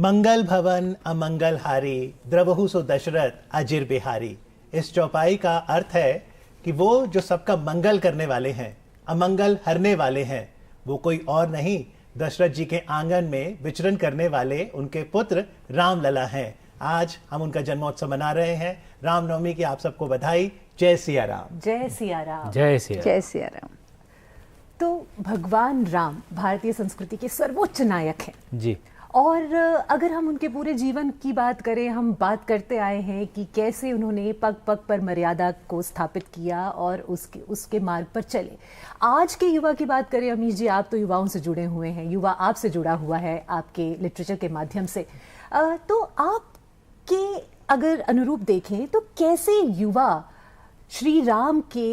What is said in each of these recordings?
मंगल भवन अमंगल हारी द्रवहु सो दशरथ अजिर बिहारी। इस चौपाई का अर्थ है कि वो जो सबका मंगल करने वाले हैं, अमंगल हरने वाले हैं, वो कोई और नहीं दशरथ जी के आंगन में विचरण करने वाले उनके पुत्र रामलला हैं। आज हम उनका जन्मोत्सव मना रहे हैं। रामनवमी की आप सबको बधाई। जय सिया राम। जय सिया राम। जय सिया जय सिया राम। तो भगवान राम भारतीय संस्कृति के सर्वोच्च नायक हैं जी। और अगर हम उनके पूरे जीवन की बात करें, हम बात करते आए हैं कि कैसे उन्होंने पग पग पर मर्यादा को स्थापित किया और उसके मार्ग पर चले। आज के युवा की बात करें, अमीश जी आप तो युवाओं से जुड़े हुए हैं, युवा आपसे जुड़ा हुआ है आपके लिटरेचर के माध्यम से, तो आपके अगर अनुरूप देखें तो कैसे युवा श्री राम के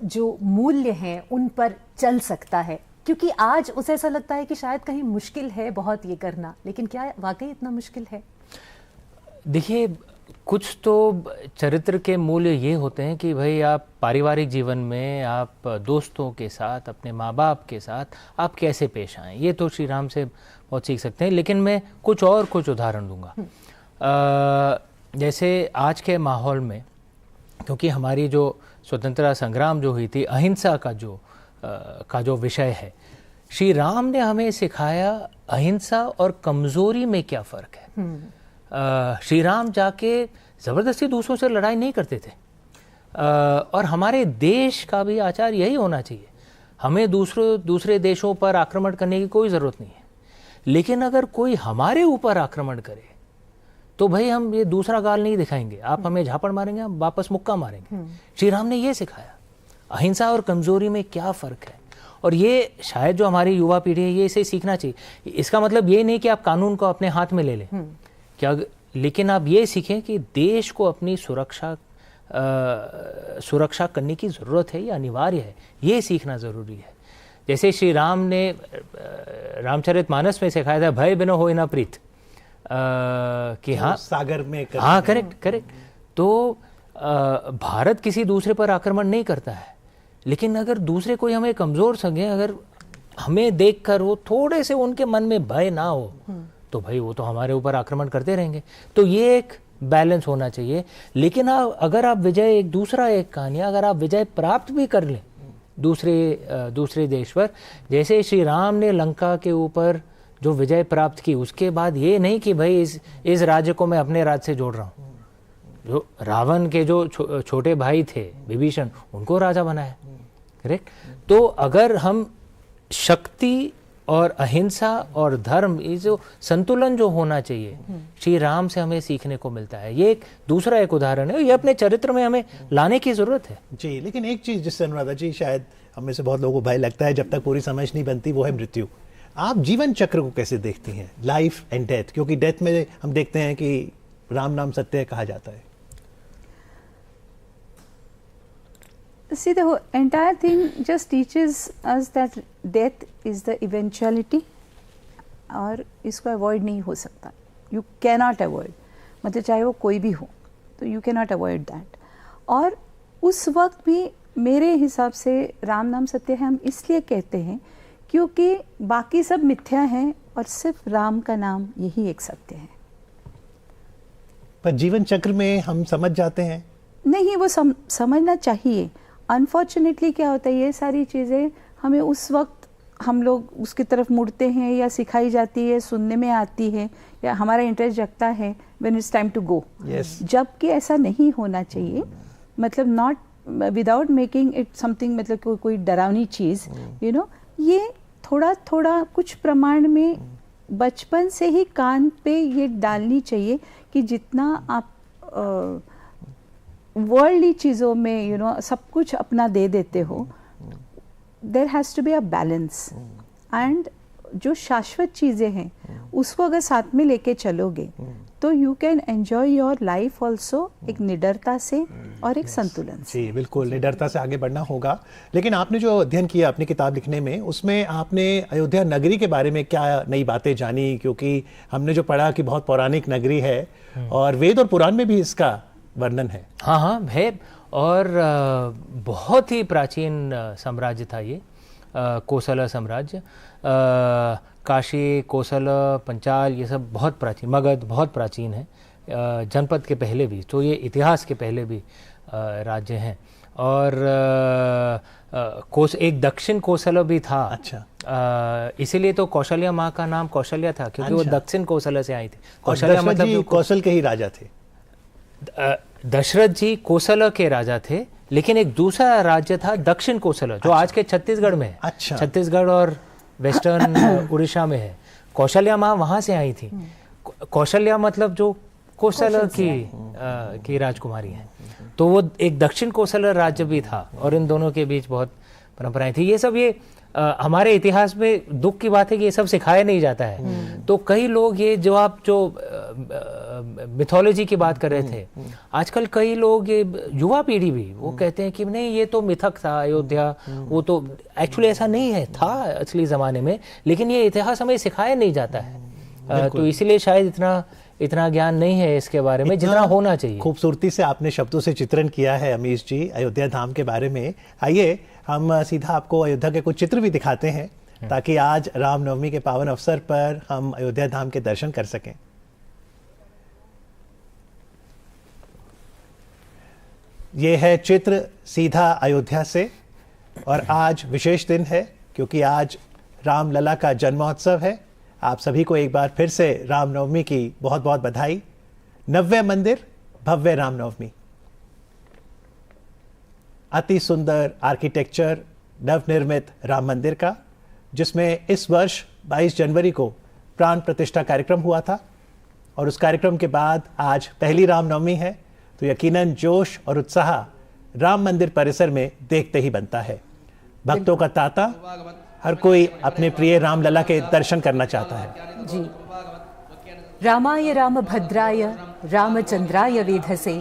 जो मूल्य हैं उन पर चल सकता है? क्योंकि आज उसे ऐसा लगता है कि शायद कहीं मुश्किल है बहुत ये करना, लेकिन क्या वाकई इतना मुश्किल है? देखिए, कुछ तो चरित्र के मूल्य ये होते हैं कि भाई आप पारिवारिक जीवन में, आप दोस्तों के साथ, अपने माँ बाप के साथ आप कैसे पेश आएँ, ये तो श्री राम से बहुत सीख सकते हैं। लेकिन मैं कुछ उदाहरण दूंगा। जैसे आज के माहौल में, क्योंकि हमारी जो स्वतंत्रता संग्राम जो हुई थी, अहिंसा का जो विषय है, श्री राम ने हमें सिखाया अहिंसा और कमजोरी में क्या फ़र्क है। श्री राम जाके ज़बरदस्ती दूसरों से लड़ाई नहीं करते थे। और हमारे देश का भी आचार यही होना चाहिए। हमें दूसरे देशों पर आक्रमण करने की कोई ज़रूरत नहीं है, लेकिन अगर कोई हमारे ऊपर आक्रमण करे तो भाई हम ये दूसरा गाल नहीं दिखाएंगे। आप हमें झापड़ मारेंगे, हम वापस मुक्का मारेंगे। श्री राम ने ये सिखाया अहिंसा और कमजोरी में क्या फ़र्क है। और ये शायद जो हमारी युवा पीढ़ी है, ये इसे सीखना चाहिए। इसका मतलब ये नहीं कि आप कानून को अपने हाथ में ले लें क्या, लेकिन आप ये सीखें कि देश को अपनी सुरक्षा करने की ज़रूरत है, ये अनिवार्य है, ये सीखना ज़रूरी है। जैसे श्री राम ने रामचरितमानस में सिखाया था, भय बिना होए ना प्रीत, कि हाँ सागर में हाँ करेक्ट। तो भारत किसी दूसरे पर आक्रमण नहीं करता है, लेकिन अगर दूसरे कोई हमें कमज़ोर समझे, अगर हमें देखकर वो थोड़े से उनके मन में भय ना हो, तो भाई वो तो हमारे ऊपर आक्रमण करते रहेंगे। तो ये एक बैलेंस होना चाहिए। लेकिन अगर आप एक कहानी, अगर आप विजय प्राप्त भी कर लें दूसरे देश पर, जैसे श्री राम ने लंका के ऊपर जो विजय प्राप्त की, उसके बाद ये नहीं कि भाई इस राज्य को मैं अपने राज्य से जोड़ रहा हूँ। जो रावण के जो छोटे भाई थे विभीषण, उनको राजा बनाया, करेक्ट। तो अगर हम शक्ति और अहिंसा और धर्म, ये जो संतुलन जो होना चाहिए, श्री राम से हमें सीखने को मिलता है। ये दूसरा उदाहरण है, ये अपने चरित्र में हमें लाने की जरूरत है जी। लेकिन एक चीज जिससे अनुराधा जी, शायद हमें से बहुत लोगों को भय लगता है जब तक पूरी समझ नहीं बनती, वो है मृत्यु। आप जीवन चक्र को कैसे देखती हैं, लाइफ एंड डेथ? क्योंकि डेथ में हम देखते हैं कि राम नाम सत्य कहा जाता है। See, the entire thing just teaches us that death is the eventuality, और इसको अवॉइड नहीं हो सकता। You cannot avoid, मतलब चाहे वो कोई भी हो, तो you cannot avoid that। और उस वक्त भी मेरे हिसाब से राम नाम सत्य है, हम इसलिए कहते हैं क्योंकि बाकी सब मिथ्या हैं और सिर्फ राम का नाम यही एक सत्य है। पर जीवन चक्र में हम समझ जाते हैं नहीं, वो समझना चाहिए। अनफॉर्चुनेटली क्या होता है, ये सारी चीज़ें हमें उस वक्त हम लोग उसकी तरफ मुड़ते हैं या सिखाई जाती है, सुनने में आती है, या हमारा इंटरेस्ट जगता है when it's time to go. जबकि ऐसा नहीं होना चाहिए। मतलब not without making it something, मतलब कोई डरावनी चीज़, यू नो, ये थोड़ा थोड़ा कुछ प्रमाण में बचपन से ही कान पे ये डालनी चाहिए कि जितना आप वर्ल्डली चीज़ों में यू नो सब कुछ अपना दे देते हो, there has to be a balance. And जो शाश्वत चीज़ें हैं उसको अगर साथ में लेके चलोगे तो you can enjoy your life also, एक निडरता से और एक संतुलन से। जी बिल्कुल, निडरता से आगे बढ़ना होगा। लेकिन आपने जो अध्ययन किया अपनी किताब लिखने में, उसमें आपने अयोध्या नगरी के बारे में क्या नई बातें जानी? क्योंकि हमने जो पढ़ा कि बहुत पौराणिक नगरी है और वेद और पुराण में भी इसका वर्णन है। हाँ है, और बहुत ही प्राचीन साम्राज्य था ये, कोसला साम्राज्य। काशी, कोसल, पंचाल ये सब बहुत प्राचीन, मगध बहुत प्राचीन है, जनपद के पहले भी, तो ये इतिहास के पहले भी राज्य हैं। और एक दक्षिण कोसल भी था। अच्छा। इसीलिए तो कौशल्या माँ का नाम कौशल्या था, क्योंकि वो दक्षिण कौशल से आई थी। कौशल्या मतलब कौशल के ही राजा थे। दशरथ जी कोसल के राजा थे, लेकिन एक दूसरा राज्य था दक्षिण कोसल, जो आज के छत्तीसगढ़ में है। अच्छा। छत्तीसगढ़ और वेस्टर्न उड़ीसा में है। कौशल्या माँ वहां से आई थी। कौशल्या मतलब जो कोसल की राजकुमारी है, तो वो एक दक्षिण कोसल राज्य भी था, और इन दोनों के बीच बहुत परंपराएं थी। ये सब हमारे इतिहास में दुख की बात है कि ये सब सिखाया नहीं जाता है। तो कई लोग ये जो मिथोलॉजी की बात कर रहे थे, आजकल कई लोग, ये युवा पीढ़ी भी, वो कहते हैं कि नहीं ये तो मिथक था अयोध्या, वो तो एक्चुअली ऐसा नहीं है, था असली ज़माने में, लेकिन ये इतिहास हमें सिखाया नहीं जाता है। तो इसीलिए शायद इतना ज्ञान नहीं है इसके बारे में जितना होना चाहिए। खूबसूरती से आपने शब्दों से चित्रण किया है अमीश जी अयोध्या धाम के बारे में। आइए हम सीधा आपको अयोध्या के कुछ चित्र भी दिखाते हैं, ताकि आज रामनवमी के पावन अवसर पर हम अयोध्या धाम के दर्शन कर सकें। ये है चित्र सीधा अयोध्या से, और आज विशेष दिन है क्योंकि आज रामलला का जन्मोत्सव है। आप सभी को एक बार फिर से रामनवमी की बहुत बहुत बधाई। नव्य मंदिर, भव्य रामनवमी। अति सुंदर आर्किटेक्चर नवनिर्मित राम मंदिर का, जिसमें इस वर्ष 22 जनवरी को प्राण प्रतिष्ठा कार्यक्रम हुआ था, और उस कार्यक्रम के बाद आज पहली रामनवमी है, तो यकीनन जोश और उत्साह राम मंदिर परिसर में देखते ही बनता है। भक्तों का तांता, हर कोई अपने प्रिय रामलला के दर्शन करना चाहता है। जी। रामाय रामभद्राय रामचंद्राय वेधसे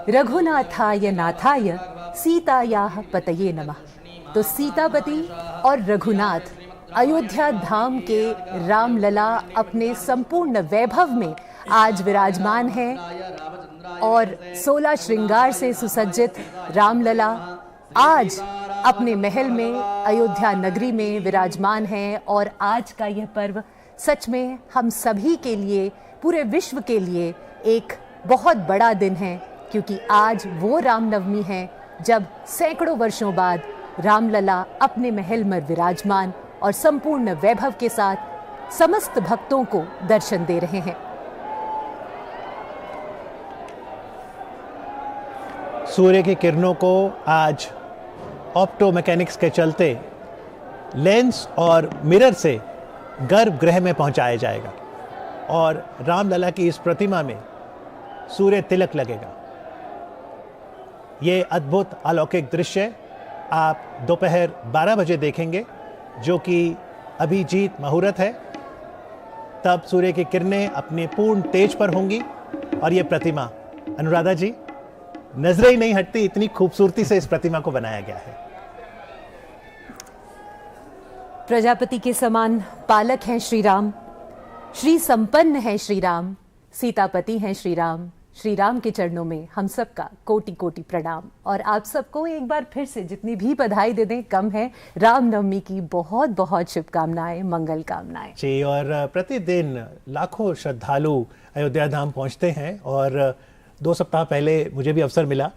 रघुनाथाय नाथाय सीतायाः पतये नमः। तो सीतापति और रघुनाथ अयोध्या धाम के रामलला अपने संपूर्ण वैभव में आज विराजमान है, और 16 श्रृंगार से सुसज्जित रामलला आज अपने महल में अयोध्या नगरी में विराजमान है। और आज का यह पर्व सच में हम सभी के लिए, पूरे विश्व के लिए एक बहुत बड़ा दिन है, क्योंकि आज वो रामनवमी है जब सैकड़ों वर्षों बाद रामलला अपने महल में विराजमान और संपूर्ण वैभव के साथ समस्त भक्तों को दर्शन दे रहे हैं। सूर्य की किरणों को आज ऑप्टो मैकेनिक्स के चलते लेंस और मिरर से गर्भगृह में पहुंचाया जाएगा, और रामलला की इस प्रतिमा में सूर्य तिलक लगेगा। ये अद्भुत अलौकिक दृश्य आप दोपहर 12 बजे देखेंगे, जो कि अभिजीत मुहूर्त है। तब सूर्य की किरणें अपने पूर्ण तेज पर होंगी, और ये प्रतिमा, अनुराधा जी, नजरें ही नहीं हटती, इतनी खूबसूरती से इस प्रतिमा को बनाया गया है। प्रजापति के समान पालक हैं श्री राम, श्री संपन्न है श्री राम, सीतापति हैं श्री राम। श्री राम के चरणों में हम सबका कोटि कोटि प्रणाम। और आप सबको एक बार फिर से जितनी भी बधाई दे दें कम है। रामनवमी की बहुत बहुत शुभकामनाएं, मंगल कामनाएं जी। और प्रतिदिन लाखों श्रद्धालु अयोध्या धाम पहुंचते हैं, और 2 सप्ताह पहले मुझे भी अवसर मिला।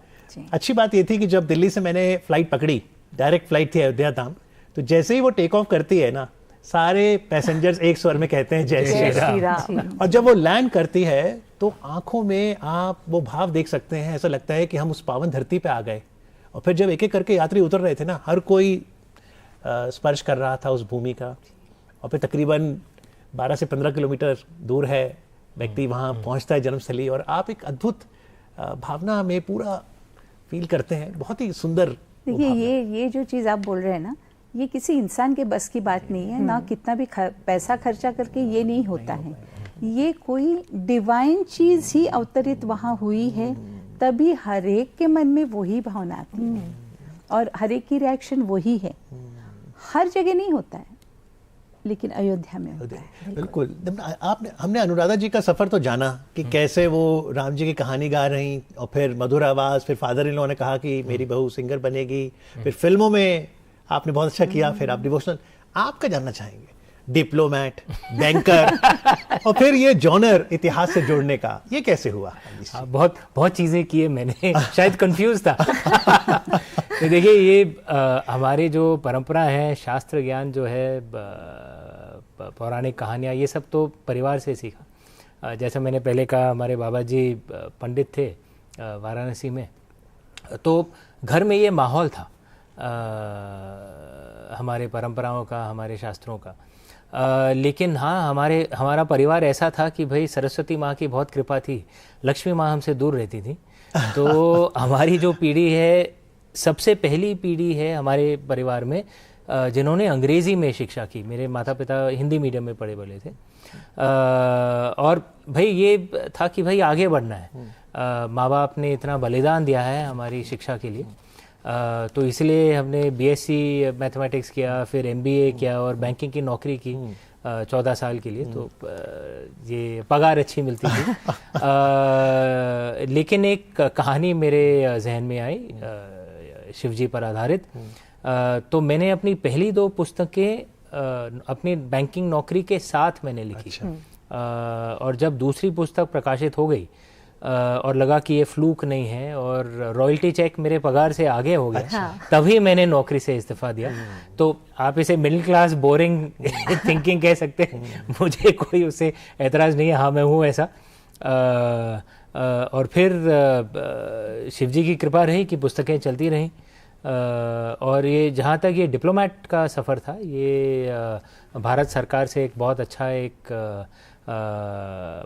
अच्छी बात ये थी कि जब दिल्ली से मैंने फ्लाइट पकड़ी, डायरेक्ट फ्लाइट थी अयोध्या धाम, तो जैसे ही वो टेक ऑफ करती है ना, सारे पैसेंजर्स एक स्वर में कहते हैं जय श्री राम। और जब वो लैंड करती है तो आंखों में आप वो भाव देख सकते हैं, ऐसा लगता है कि हम उस पावन धरती पे आ गए। और फिर जब एक एक करके यात्री उतर रहे थे ना, हर कोई स्पर्श कर रहा था उस भूमि का, और फिर तकरीबन 12 से 15 किलोमीटर दूर है, व्यक्ति वहाँ पहुँचता है जन्मस्थली, और आप एक अद्भुत भावना में पूरा फील करते हैं। बहुत ही सुंदर। देखिए, ये जो चीज़ आप बोल रहे हैं ना, ये किसी इंसान के बस की बात नहीं है, ना कितना भी पैसा खर्चा करके ये नहीं होता है। ये कोई डिवाइन चीज़ ही अवतरित वहाँ हुई है, तभी हर एक के मन में वही भावना आती है, और हर एक की रिएक्शन वही है। हर जगह नहीं होता है, लेकिन अयोध्या में होता है। बिल्कुल। हमने अनुराधा जी का सफ़र तो जाना कि कैसे वो राम जी की कहानी गा रही, और फिर मधुर आवाज़, फिर फादर इन लॉ ने कहा कि मेरी बहू सिंगर बनेगी, फिर फिल्मों में आपने बहुत अच्छा किया, फिर आप डिवोशनल। आपका जानना चाहेंगे डिप्लोमेट, बैंकर और फिर ये जॉनर इतिहास से जोड़ने का, ये कैसे हुआ? बहुत बहुत चीज़ें की है मैंने, शायद कंफ्यूज था। तो देखिए ये हमारे जो परंपरा है, शास्त्र ज्ञान जो है, पौराणिक कहानियाँ, ये सब तो परिवार से सीखा। जैसे मैंने पहले कहा, हमारे बाबा जी पंडित थे वाराणसी में, तो घर में ये माहौल था हमारे परंपराओं का, हमारे शास्त्रों का। लेकिन हाँ, हमारा परिवार ऐसा था कि भाई सरस्वती माँ की बहुत कृपा थी, लक्ष्मी माँ हमसे दूर रहती थी। तो हमारी जो पीढ़ी है, सबसे पहली पीढ़ी है हमारे परिवार में जिन्होंने अंग्रेज़ी में शिक्षा की। मेरे माता पिता हिंदी मीडियम में पढ़े बड़े थे। और भाई ये था कि भाई आगे बढ़ना है, माँ बाप ने इतना बलिदान दिया है हमारी शिक्षा के लिए, तो इसलिए हमने बीएससी मैथमेटिक्स किया, फिर एमबीए किया और बैंकिंग की नौकरी की 14 साल के लिए। तो ये पगार अच्छी मिलती थी। लेकिन एक कहानी मेरे जहन में आई शिवजी पर आधारित। तो मैंने अपनी पहली 2 पुस्तकें अपनी बैंकिंग नौकरी के साथ मैंने लिखी। और जब दूसरी पुस्तक प्रकाशित हो गई और लगा कि ये फ्लूक नहीं है और रॉयल्टी चेक मेरे पगार से आगे हो गया, तभी मैंने नौकरी से इस्तीफा दिया। तो आप इसे मिडिल क्लास बोरिंग थिंकिंग कह सकते हैं, मुझे कोई उससे एतराज़ नहीं है। हाँ, मैं हूँ ऐसा। और फिर शिवजी की कृपा रही कि पुस्तकें चलती रहीं। और ये जहाँ तक ये डिप्लोमेट का सफ़र था, ये भारत सरकार से एक बहुत अच्छा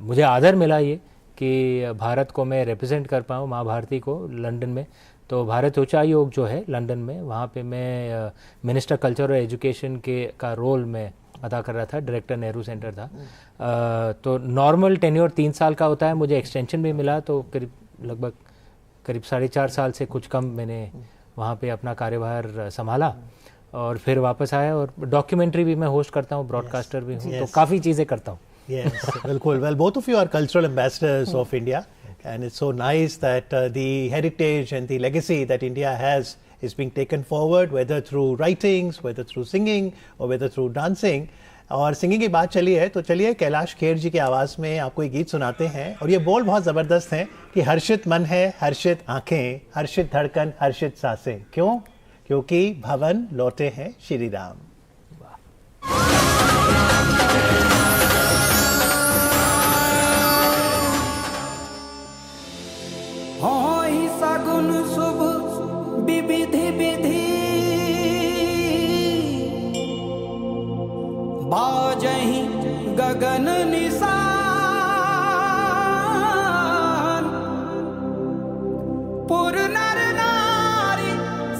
मुझे आदर मिला ये कि भारत को मैं रिप्रेजेंट कर पाऊँ, माँ भारती को लंदन में। तो भारत उच्चायोग जो है लंदन में, वहाँ पे मैं मिनिस्टर कल्चर और एजुकेशन का रोल मैं अदा कर रहा था, डायरेक्टर नेहरू सेंटर था। तो नॉर्मल टेन्योर 3 साल का होता है, मुझे एक्सटेंशन भी मिला, तो लगभग करीब 4.5 साल से कुछ कम मैंने वहाँ पे अपना कार्यभार संभाला और फिर वापस आया। और डॉक्यूमेंट्री भी मैं होस्ट करता हूँ, ब्रॉडकास्टर भी हूँ, तो काफ़ी चीज़ें करता हूँ। Yes, बिल्कुल. Well, both of you are cultural ambassadors of India, and it's so nice that the heritage and the legacy that India has is being taken forward, whether through writings, whether through singing, or whether through dancing. और singing की बात चली है तो चलिए कैलाश खेर जी की आवाज़ में आपको एक गीत सुनाते हैं। और ये बोल बहुत ज़बरदस्त हैं कि हर्षित मन है, हर्षित आँखें, हर्षित धड़कन, हर्षित सांसें। क्यों? क्योंकि भवन लौटे हैं श्री राम। सगुन शुभ विविधि विधि बाजहि गगन निशान पुर नर नारी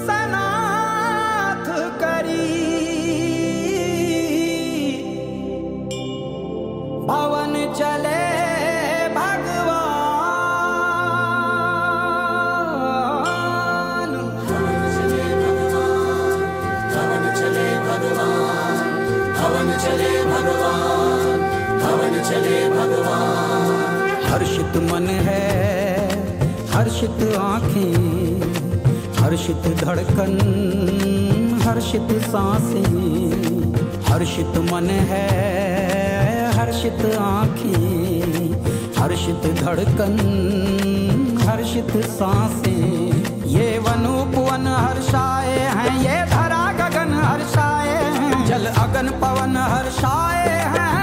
सनाथ करी भवन चले हर्षित मन है, हर्षित आँखें, हर्षित धड़कन, हर्षित सांसें। हर्षित मन है, हर्षित आँखें, हर्षित धड़कन, हर्षित सांसें। ये वन उपवन हर्षाए हैं, ये धरा गगन हर्षाए हैं, जल अगन पवन हर्षाए हैं।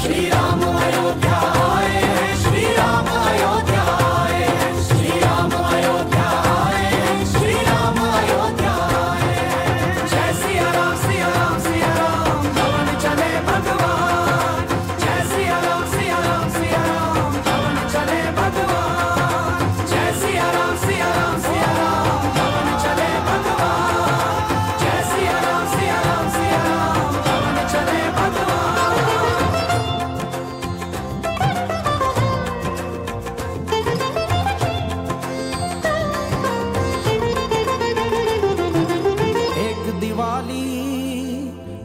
श्री राम अयोध्या आए हैं, श्री राम अयोध्या आए हैं, श्री राम अयोध्या आए हैं, श्री राम अयोध्या आए हैं। जय सिया राम सिया राम सिया राम, भवन चले भगवान। जय सिया राम सिया राम सिया राम, भवन चले भगवान। जय सिया राम सिया राम सिया राम, भवन चले भगवान। जय सिया राम सिया राम सिया राम, भवन चले भगवान।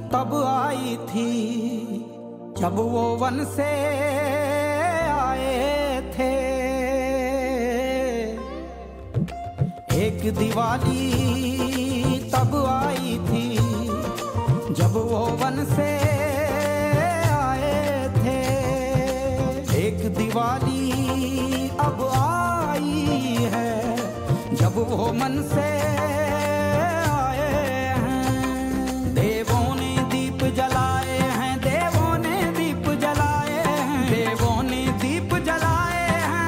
तब आई थी जब वो वन से आए थे। एक दिवाली तब आई थी जब वो वन से आए थे, एक दिवाली अब आई है, जब वो मन से आए हैं। देवों ने दीप जलाए हैं, देवों ने दीप जलाए हैं, देवों ने दीप जलाए हैं।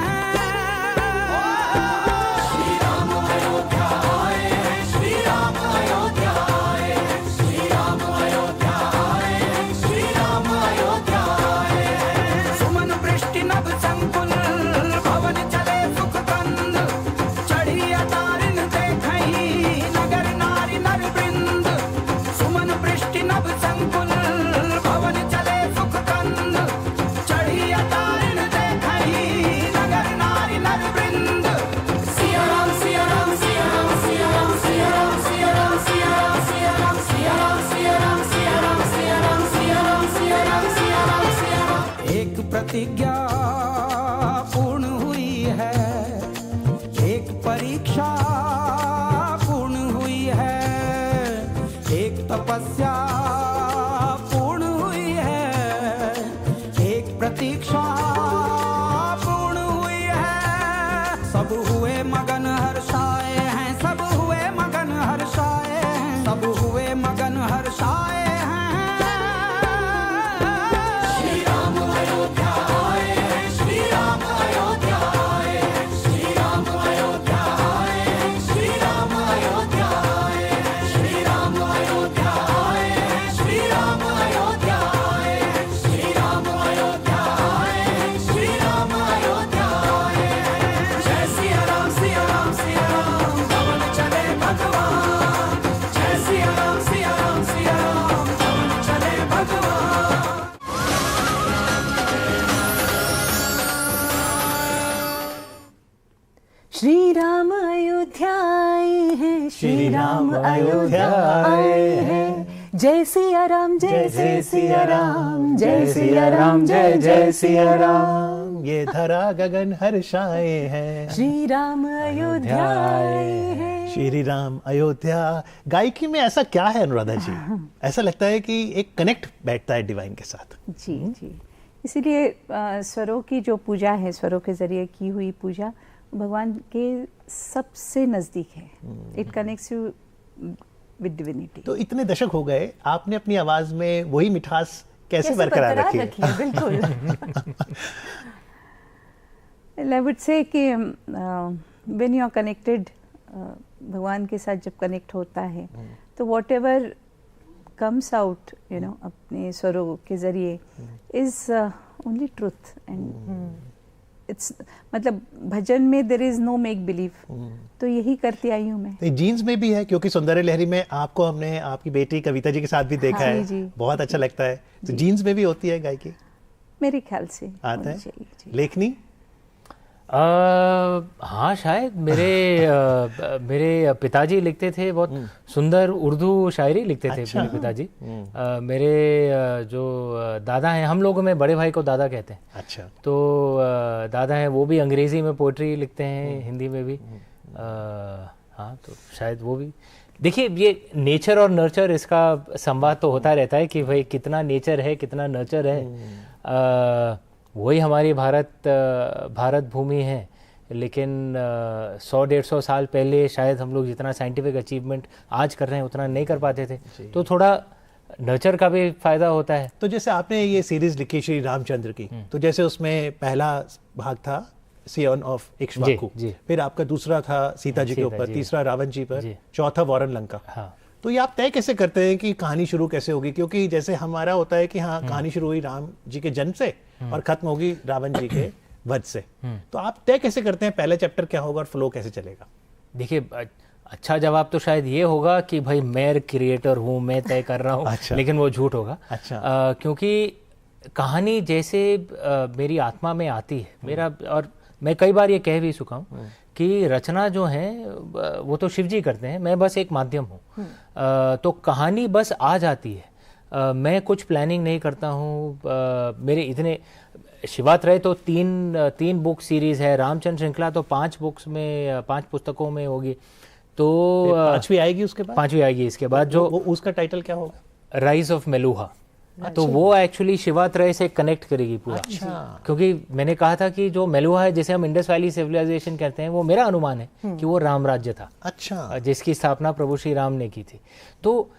श्री राम अयोध्या आए हैं, श्री राम अयोध्या आए हैं, श्री राम अयोध्या आए हैं, श्री राम अयोध्या आए हैं। सुमन वृष्टि नभ संकुल भवन चले सुख कंद, चढ़ी अतारिन देखई नगर नारी नर वृंद। सुमन वृष्टि नभ संकुल भवन चले सुख कंद, चढ़ी अतारिन देखई नगर नारी नर वृंद। सिया राम सिया राम सिया राम सिया राम सिया राम सिया राम सिया राम सिया राम सिया राम सिया राम सिया राम सिया राम सिया राम सिया राम सिया राम सिया राम। एक प्रतिज्ञा पूर्ण हुई है, एक परीक्षा पूर्ण हुई है, एक तपस्या पूर्ण हुई है, एक प्रतीक्षा पूर्ण हुई है। सब हुए मगन हर्षाए हैं, सब हुए मगन हर्षाए हैं, सब हुए मगन हर्षाए हैं। श्री राम अयोध्या आए हैं, श्री राम अयोध्या आए हैं, श्री राम अयोध्या आए हैं, श्री राम अयोध्या आए हैं, श्री राम अयोध्या आए हैं, श्री राम अयोध्या आए हैं, श्री राम अयोध्या आए हैं, श्री राम अयोध्या आए हैं। जय सिया राम सिया राम सिया राम, पवन चले भगवान। जय सिया राम सिया राम सिया राम, पवन चले भगवान। श्री राम अयोध्या आए हैं, श्री राम अयोध्या आए हैं। जय सिया राम जय जय सिया राम, जय सिया राम जय जय सिया राम। ये धरा गगन हर्षाए हैं, श्री राम अयोध्या आए हैं। श्री राम अयोध्या। गायकी में ऐसा क्या है अनुराधा जी, ऐसा लगता है कि एक कनेक्ट बैठता है डिवाइन के साथ। जी जी, इसीलिए स्वरों की जो पूजा है, स्वरों के जरिए की हुई पूजा भगवान के सबसे नज़दीक है। It connects you with divinity. तो इतने दशक हो गए, आपने अपनी आवाज में वही मिठास कैसे बरकरार रखी है? बिल्कुल। आई वुड से कि व्हेन यू आर कनेक्टेड, भगवान के साथ जब कनेक्ट होता है तो whatever comes out you know अपने स्वरों के जरिए is only truth. And it's मतलब भजन में there is no make believe, तो यही करती आई हूँ मैं। तो जीन्स में भी है, क्योंकि सुंदर लहरी में आपको हमने आपकी बेटी कविता जी के साथ भी देखा हाँ, है, जी। बहुत अच्छा लगता है। तो जीन्स में भी होती है गायकी, मेरे ख्याल से आता है। चाहिए, जी। लेखनी हाँ शायद मेरे पिताजी लिखते थे, बहुत सुंदर उर्दू शायरी लिखते थे। अच्छा। मेरे पिताजी मेरे जो दादा हैं, हम लोगों में बड़े भाई को दादा कहते हैं। अच्छा, तो दादा हैं, वो भी अंग्रेजी में पोइट्री लिखते हैं, हिंदी में भी। हाँ, तो शायद वो भी। देखिए, ये नेचर और नर्चर, इसका संवाद तो होता रहता है कि भाई कितना नेचर है, कितना नर्चर है। वही हमारी भारत भूमि है, लेकिन 100-150 साल पहले शायद हम लोग जितना साइंटिफिक अचीवमेंट आज कर रहे हैं उतना नहीं कर पाते थे, तो थोड़ा नर्चर का भी फायदा होता है। तो जैसे आपने ये सीरीज लिखी श्री रामचंद्र की, तो जैसे उसमें पहला भाग था सियोन ऑफ इक्ष्वाकु, जी। फिर आपका दूसरा था सीता जी के सीता ऊपर, जी। तीसरा रावण जी पर, जी। चौथा वारन लंका। हाँ, तो ये आप तय कैसे करते हैं कि कहानी शुरू कैसे होगी? क्योंकि जैसे हमारा होता है कि हाँ, कहानी शुरू हुई राम जी के जन्म से और खत्म होगी रावण जी के वध से, तो आप तय कैसे करते हैं पहला चैप्टर क्या होगा और फ्लो कैसे चलेगा? देखिए, अच्छा जवाब तो शायद ये होगा कि भाई मैं क्रिएटर हूँ, मैं तय कर रहा हूँ। अच्छा। लेकिन वो झूठ होगा। अच्छा। क्योंकि कहानी जैसे मेरी आत्मा में आती है, मेरा, और मैं कई बार ये कह भी चुका हूँ कि रचना जो है वो तो शिव जी करते हैं, मैं बस एक माध्यम हूँ। तो कहानी बस आ जाती है, मैं कुछ प्लानिंग नहीं करता हूँ। मेरे इतने शिवात्रय तो तीन बुक सीरीज है, रामचंद्र श्रृंखला तो 5 बुक्स में, 5 पुस्तकों में होगी। तो पांचवी आएगी उसके बाद? पांचवी आएगी इसके बाद। जो वो उसका टाइटल क्या होगा? राइज ऑफ मेलुहा, तो वो एक्चुअली शिवात्रय से कनेक्ट करेगी पूरा। क्योंकि मैंने कहा था कि जो मेलुहा है, जिसे हम इंडस वैली सिविलाइजेशन कहते हैं, वो मेरा अनुमान है कि वो राम राज्य था, अच्छा, जिसकी स्थापना प्रभु श्री राम ने की थी। तो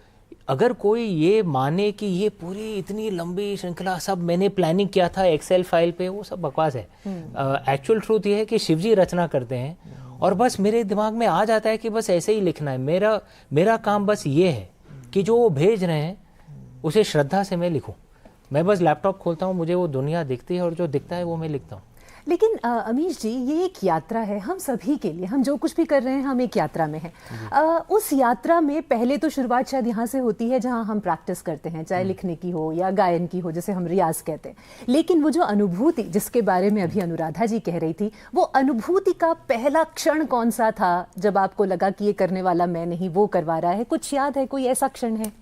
अगर कोई ये माने कि ये पूरी इतनी लंबी श्रृंखला सब मैंने प्लानिंग किया था एक्सेल फाइल पे, वो सब बकवास है। एक्चुअल ट्रूथ ये है कि शिवजी रचना करते हैं और बस मेरे दिमाग में आ जाता है कि बस ऐसे ही लिखना है। मेरा काम बस ये है कि जो वो भेज रहे हैं उसे श्रद्धा से मैं लिखूं। मैं बस लैपटॉप खोलता हूँ, मुझे वो दुनिया दिखती है और जो दिखता है वो मैं लिखता हूँ। लेकिन अमीश जी, ये एक यात्रा है हम सभी के लिए। हम जो कुछ भी कर रहे हैं, हम एक यात्रा में हैं। उस यात्रा में पहले तो शुरुआत शायद यहाँ से होती है जहाँ हम प्रैक्टिस करते हैं, चाहे लिखने की हो या गायन की हो, जिसे हम रियाज कहते हैं। लेकिन वो जो अनुभूति जिसके बारे में अभी अनुराधा जी कह रही थी, वो अनुभूति का पहला क्षण कौन सा था जब आपको लगा कि ये करने वाला मैं नहीं, वो करवा रहा है? कुछ याद है? कोई ऐसा क्षण है?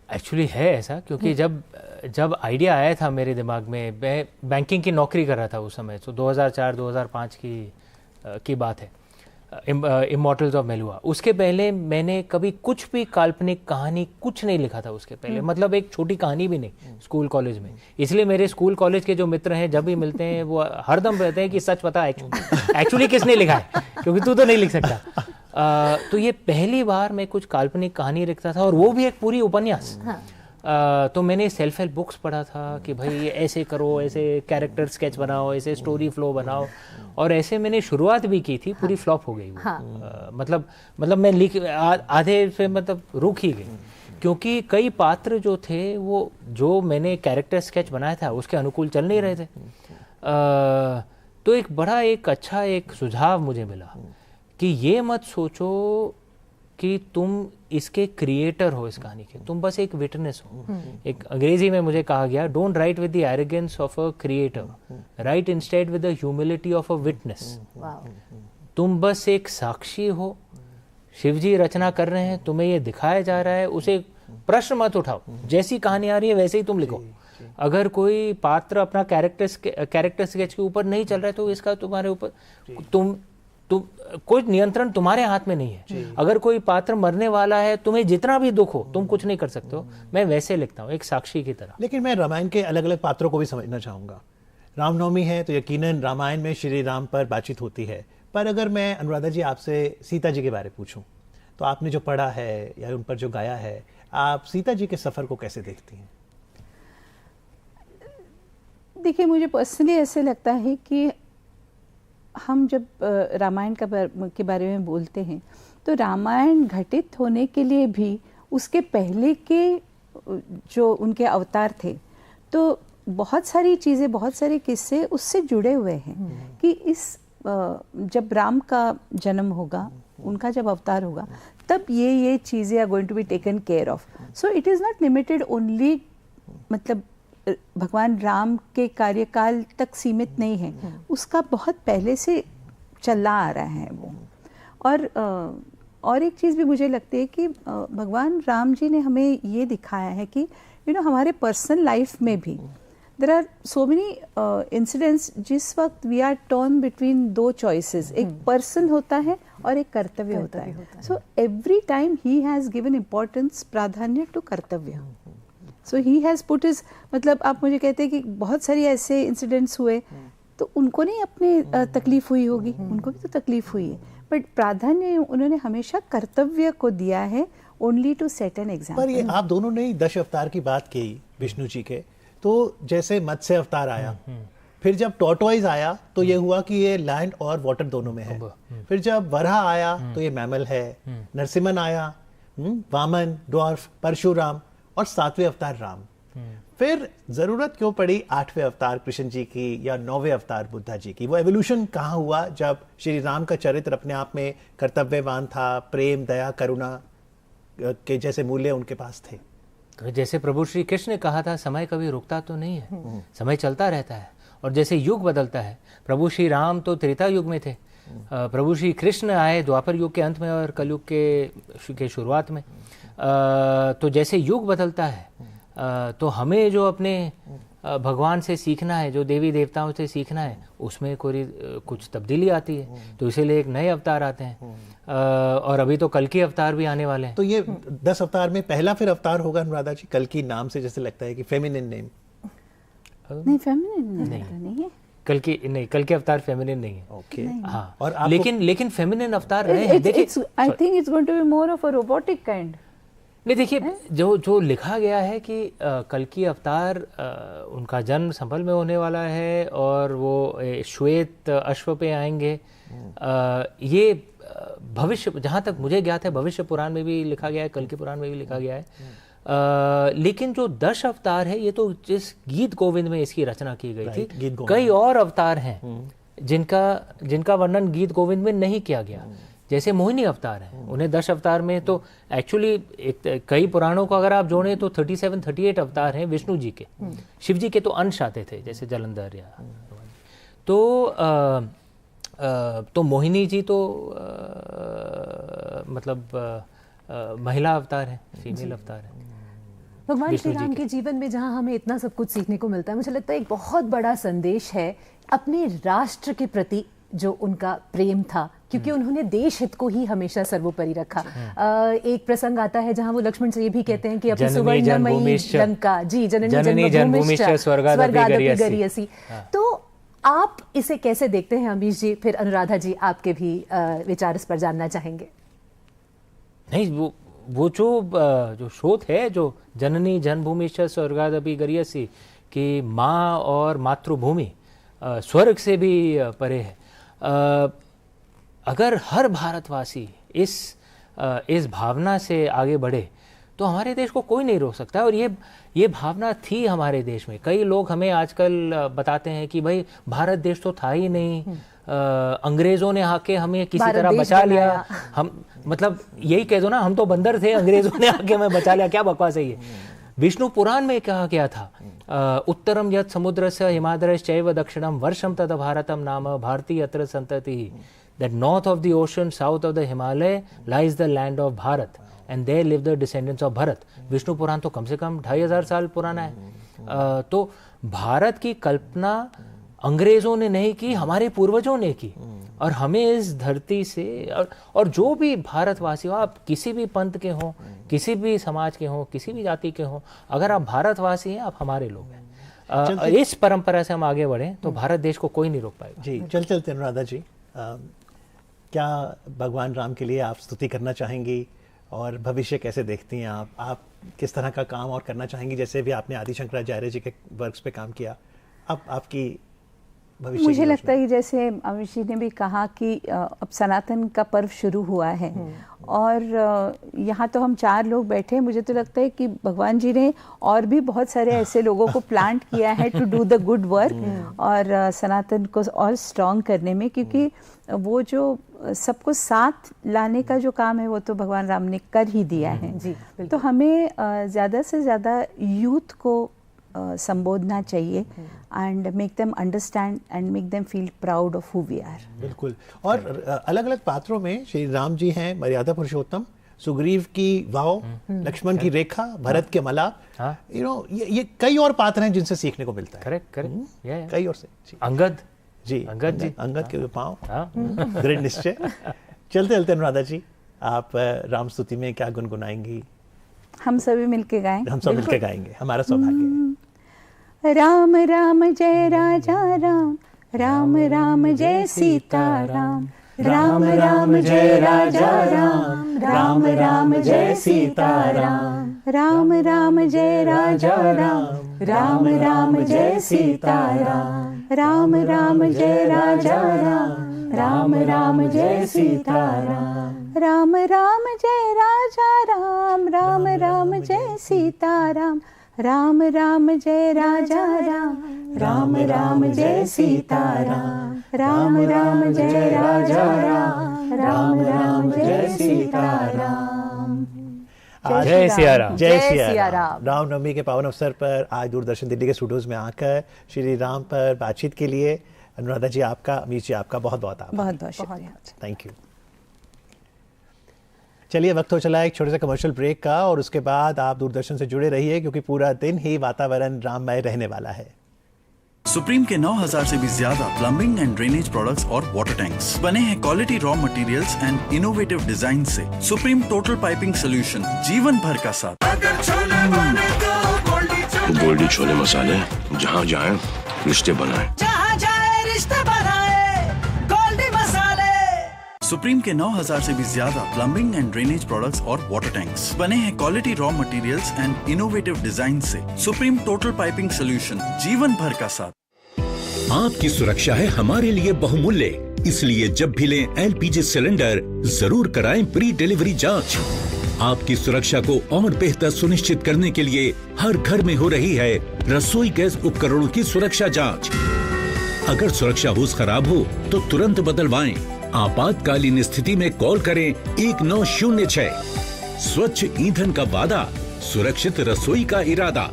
एक्चुअली है ऐसा, क्योंकि जब आइडिया आया था मेरे दिमाग में, मैं बैंकिंग की नौकरी कर रहा था उस समय, तो 2004-2005 की बात है, इमॉर्टल्स ऑफ मेलुहा। उसके पहले मैंने कभी कुछ भी काल्पनिक कहानी कुछ नहीं लिखा था उसके पहले, मतलब एक छोटी कहानी भी नहीं स्कूल कॉलेज में। इसलिए मेरे स्कूल कॉलेज के जो मित्र हैं, जब भी मिलते हैं वो हरदम कहते हैं कि सच बता एक्चुअली किसने लिखा है, क्योंकि तू तो नहीं लिख सकता। तो ये पहली बार मैं कुछ काल्पनिक कहानी लिखता था, और वो भी एक पूरी उपन्यास। तो मैंने सेल्फ हेल्प बुक्स पढ़ा था कि भाई ये ऐसे करो, ऐसे कैरेक्टर स्केच बनाओ, ऐसे स्टोरी फ्लो बनाओ, और ऐसे मैंने शुरुआत भी की थी, पूरी फ्लॉप हो गई वो। मतलब मैं लिख आधे से मतलब रुक ही गई, क्योंकि कई पात्र जो थे वो जो मैंने कैरेक्टर स्केच बनाया था उसके अनुकूल चल नहीं रहे थे। तो एक अच्छा सुझाव मुझे मिला कि ये मत सोचो कि तुम इसके क्रिएटर हो इस कहानी के, तुम बस एक विटनेस हो। एक अंग्रेजी में मुझे कहा गया, don't write with the arrogance of a creator, right instead with the humility of a witness. तुम बस एक साक्षी हो, शिवजी रचना कर रहे हैं, तुम्हें ये दिखाया जा रहा है, उसे प्रश्न मत उठाओ, जैसी कहानी आ रही है वैसे ही तुम लिखो। अगर कोई पात्र अपना कैरेक्टर स्केच के ऊपर नहीं चल रहा है, तो इसका तुम्हारे ऊपर कोई नियंत्रण तुम्हारे हाथ में नहीं है। अगर कोई पात्र मरने वाला है, तुम्हें जितना भी दुख हो, तुम कुछ नहीं कर सकते हो। मैं वैसे लिखता हूँ, एक साक्षी की तरह। लेकिन मैं रामायण के अलग अलग पात्रों को भी समझना चाहूंगा। रामनवमी है तो यकीनन रामायण में श्री राम पर बातचीत होती है, पर अगर मैं अनुराधा जी आपसे सीता जी के बारे में पूछूं, तो आपने जो पढ़ा है या उन पर जो गाया है, आप सीता जी के सफर को कैसे देखती हैं? देखिए, मुझे पर्सनली ऐसे लगता है कि हम जब रामायण के बारे में बोलते हैं, तो रामायण घटित होने के लिए भी उसके पहले के जो उनके अवतार थे, तो बहुत सारी चीज़ें, बहुत सारे किस्से उससे जुड़े हुए हैं कि जब राम का जन्म होगा, उनका जब अवतार होगा, तब ये चीज़ें are going to be taken care of. So it is not limited only, मतलब भगवान राम के कार्यकाल तक सीमित नहीं है, उसका बहुत पहले से चला आ रहा है वो। और एक चीज़ भी मुझे लगती है कि भगवान राम जी ने हमें ये दिखाया है कि हमारे पर्सनल लाइफ में भी there are so many incidents जिस वक्त वी आर टॉर्न बिटवीन दो चॉइसेस, एक पर्सन होता है और एक कर्तव्य होता है। So every time he has given importance, प्राधान्य टू कर्तव्य। So he has put his, मतलब आप मुझे कहते हैं कि बहुत सारी ऐसे इंसिडेंट्स हुए, तो उनको नहीं अपने तकलीफ हुई होगी, उनको भी तो तकलीफ हुई है, बट प्राधान्य उन्होंने हमेशा कर्तव्य को दिया है, only to set an example. पर ये आप दोनों ने 10 अवतार की बात की विष्णु जी के, तो जैसे मत्स्य अवतार आया, फिर जब टॉर्टोइज आया तो ये हुआ कि ये लैंड और वाटर दोनों में है, फिर जब वराह आया तो ये मैमल है, नरसिम्हन आया, वामन, ड्वार्फ, परशुराम, और 7वें अवतार राम। फिर जरूरत क्यों पड़ी 8वें अवतार कृष्ण जी की या 9वें अवतार बुद्धा जी की? वो एवोल्यूशन कहाँ हुआ जब श्री राम का चरित्र अपने आप में कर्तव्यवान था, प्रेम, दया, करुणा के जैसे मूल्य उनके पास थे? तो जैसे प्रभु श्री कृष्ण ने कहा था, समय कभी रुकता तो नहीं है, समय चलता रहता है। और जैसे युग बदलता है, प्रभु श्री राम तो त्रेता युग में थे, प्रभु श्री कृष्ण आए द्वापर युग के अंत में और कलयुग के शुरुआत में। तो जैसे युग बदलता है, तो हमें जो अपने भगवान से सीखना है, जो देवी देवताओं से सीखना है, उसमें कोई कुछ तब्दीली आती है, तो इसीलिए एक नए अवतार आते हैं। और अभी तो कल की अवतार भी आने वाले हैं। तो ये 10 अवतार में पहला फिर अवतार होगा अनुराधा जी, कल की नाम से जैसे लगता है कि फेमिनिन नेम? नहीं, फेमिनिन नहीं है। कल के अवतार फेमिनिन नहीं है। ओके। हाँ, और लेकिन फेमिनिन अवतार रहे हैं। देखिए, I think it's going to be more of a robotic kind. नहीं, देखिए, जो लिखा गया है कि कल की अवतार उनका जन्म संभल में होने वाला है और वो श्वेत अश्व पे आएंगे। ये भविष्य, जहाँ तक मुझे ज्ञात है, भविष्य पुराण में भी लिखा गया है, कल के पुराण में भी लिखा गया है। लेकिन जो 10 अवतार है, ये तो जिस गीत गोविंद में इसकी रचना की गई थी, कई और अवतार हैं जिनका वर्णन गीत गोविंद में नहीं किया गया। जैसे मोहिनी अवतार है, उन्हें 10 अवतार में, तो एक्चुअली कई पुराणों को अगर आप जोड़ें तो 37-38 अवतार हैं विष्णु जी के। शिव जी के तो अंश आते थे, जैसे जलंधर या तो मोहिनी जी तो मतलब महिला अवतार है, फीमेल अवतार है। भगवान श्री राम के जीवन में जहाँ हमें इतना सब कुछ सीखने को मिलता है, मुझे लगता है एक बहुत बड़ा संदेश है अपने राष्ट्र के प्रति जो उनका प्रेम था, क्योंकि उन्होंने देश हित को ही हमेशा सर्वोपरि रखा। एक प्रसंग आता है जहाँ वो लक्ष्मण से ये भी कहते हैं कि अपनी सुवर्णमयी लंका, जी, जननी जन्मभूमिश्च स्वर्गादपि गरीयसी। तो आप इसे कैसे देखते हैं अमीश जी? फिर अनुराधा जी, आपके भी विचार इस पर जानना चाहेंगे। नहीं, वो जो स्रोत है, जो जननी जन्मभूमिश्च स्वर्गादपि गरीयसी, कि माँ और मातृभूमि स्वर्ग से भी परे है। अगर हर भारतवासी इस भावना से आगे बढ़े तो हमारे देश को कोई नहीं रोक सकता। और ये भावना थी हमारे देश में। कई लोग हमें आजकल बताते हैं कि भाई भारत देश तो था ही नहीं, अंग्रेजों ने आके हमें किसी तरह बचा लिया। हम मतलब यही कह दो ना, हम तो बंदर थे, अंग्रेजों ने आके हमें बचा लिया। क्या बकवास है ये? विष्णु पुराण में कहा गया था, उत्तरम यत् समुद्रस्य हिमाद्रश्चैव दक्षिणम वर्षम तद भारतम नाम भारती अत्र संततिः। That north of the ocean, south of the Himalaya lies the land of Bharat, and there live the descendants of Bharat. Vishnu पुराण तो कम से कम 2500 साल पुराना है। तो भारत की कल्पना अंग्रेजों ने नहीं की, हमारे पूर्वजों ने की। और हमें इस धरती से और जो भी भारतवासी हो, आप किसी भी पंथ के हों, किसी भी समाज के हों, किसी भी जाति के हों, अगर आप भारतवासी हैं, आप हमारे लोग हैं। इस परंपरा से हम आगे बढ़ें तो भारत देश को कोई नहीं रोक पाएगा। जी, चलते अनुराधा जी, क्या भगवान राम के लिए आप स्तुति करना चाहेंगी और भविष्य कैसे देखती हैं आप किस तरह का काम और करना चाहेंगी? जैसे भी आपने आदि शंकराचार्य जी के वर्क्स पे काम किया, अब आपकी भविष्य मुझे लगता है कि जैसे अमीश जी ने भी कहा कि अब सनातन का पर्व शुरू हुआ है और यहाँ तो हम 4 लोग बैठे हैं। मुझे तो लगता है कि भगवान जी ने और भी बहुत सारे ऐसे लोगों को प्लांट किया है to do the good work और सनातन को और स्ट्रॉन्ग करने में, क्योंकि वो जो सबको साथ लाने का जो काम है वो तो भगवान राम ने कर ही दिया है। जी, तो हमें ज़्यादा से ज़्यादा यूथ को संबोधना चाहिए and make them understand and make them feel proud of who we are. बिल्कुल। और अलग अलग पात्रों में श्री राम जी हैं मर्यादा पुरुषोत्तम, सुग्रीव की वाव, लक्ष्मण की रेखा, भरत के मलाप, यू नो, ये कई और पात्र हैं जिनसे सीखने को मिलता है। करेक्ट, कई और से। अंगद के पांव, दृढ़ निश्चय। चलते अनुराधा जी, आप राम स्तुति में क्या गुनगुनाएंगी? हम सभी मिलके गाएं। हम सब मिलके गाएंगे, हमारा सौभाग्य है। राम राम जय राजा राम, राम राम जय सीता राम, राम राम जय राजा राम, राम राम जय सीता राम, राम राम जय राजा राम, राम राम जय सीता राम, राम राम जय राजा राम, राम राम जय सीता राम, राम राम जय राजा राम, राम राम जय सीता राम, राम राम जय राजा राम, राम राम जय सीता राम, राम राम जय राजा राम, राम राम जय सीता राम। जय सिया राम। जय सिया राम। रामनवमी के पावन अवसर पर आज दूरदर्शन दिल्ली के स्टूडियोज में आकर श्री राम पर बातचीत के लिए अनुराधा जी आपका, अमीश जी आपका बहुत बहुत आभार। बहुत बहुत शुक्रिया। Thank you. चलिए, वक्त हो चला एक छोटे से कमर्शियल ब्रेक का, और उसके बाद आप दूरदर्शन से जुड़े रहिए क्योंकि पूरा दिन ही वातावरण राममय रहने वाला है। सुप्रीम के 9000 से भी ज्यादा प्लम्बिंग एंड ड्रेनेज प्रोडक्ट्स और वाटर टैंक्स बने हैं quality raw materials and innovative design से। सुप्रीम टोटल पाइपिंग सोल्यूशन, जीवन भर का साथ। अगर छोले बने तो गोल्डी छोले मसाले, जहाँ जाए रिश्ते बनाए, जहाँ जाए रिश्ते बनाए, गोल्डी मसाले। सुप्रीम के 9000 से भी ज्यादा प्लम्बिंग एंड ड्रेनेज प्रोडक्ट्स और वाटर टैंक्स बने हैं quality raw materials and innovative design से। सुप्रीम टोटल पाइपिंग सोल्यूशन, जीवन भर का साथ। आपकी सुरक्षा है हमारे लिए बहुमूल्य, इसलिए जब भी लें एलपीजी सिलेंडर जरूर कराएं प्री डिलीवरी जांच। आपकी सुरक्षा को और बेहतर सुनिश्चित करने के लिए हर घर में हो रही है रसोई गैस उपकरणों की सुरक्षा जांच। अगर सुरक्षा होस खराब हो तो तुरंत बदलवाएं। आपातकालीन स्थिति में कॉल करें 1906। स्वच्छ ईंधन का वादा, सुरक्षित रसोई का इरादा।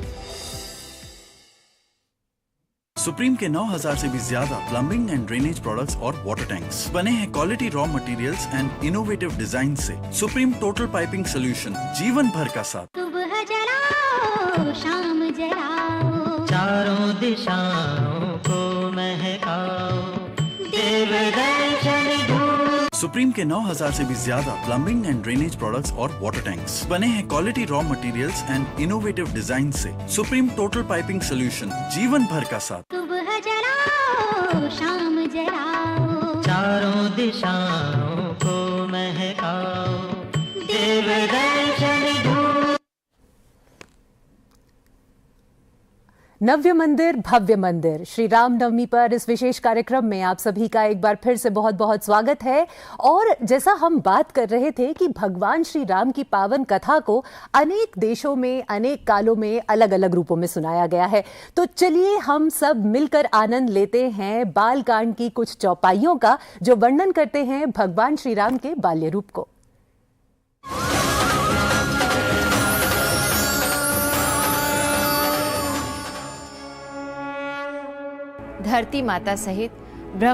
सुप्रीम के 9000 से भी ज्यादा प्लम्बिंग एंड ड्रेनेज प्रोडक्ट्स और वाटर टैंक्स बने हैं quality raw materials and innovative design से। सुप्रीम टोटल पाइपिंग सोल्यूशन, जीवन भर का साथ। सुबह जलाओ, शाम जलाओ, चारों दिशाओं को महकाओ, देव दर्शन ढूंढ। सुप्रीम के 9000 से भी ज्यादा प्लम्बिंग एंड ड्रेनेज प्रोडक्ट्स और वाटर टैंक्स बने हैं quality raw materials and innovative design से। सुप्रीम टोटल पाइपिंग सोल्यूशन, जीवन भर का साथ। सुबह जलाओ, शाम जलाओ, चारों दिशाओं को महकाओ, देव दर्शन ढूंढ। नव्य मंदिर भव्य मंदिर, श्री राम नवमी पर इस विशेष कार्यक्रम में आप सभी का एक बार फिर से बहुत बहुत स्वागत है। और जैसा हम बात कर रहे थे कि भगवान श्री राम की पावन कथा को अनेक देशों में अनेक कालों में अलग अलग रूपों में सुनाया गया है, तो चलिए हम सब मिलकर आनंद लेते हैं बालकांड की कुछ चौपाइयों का जो वर्णन करते हैं भगवान श्री राम के बाल्य रूप को। धरती माता सहित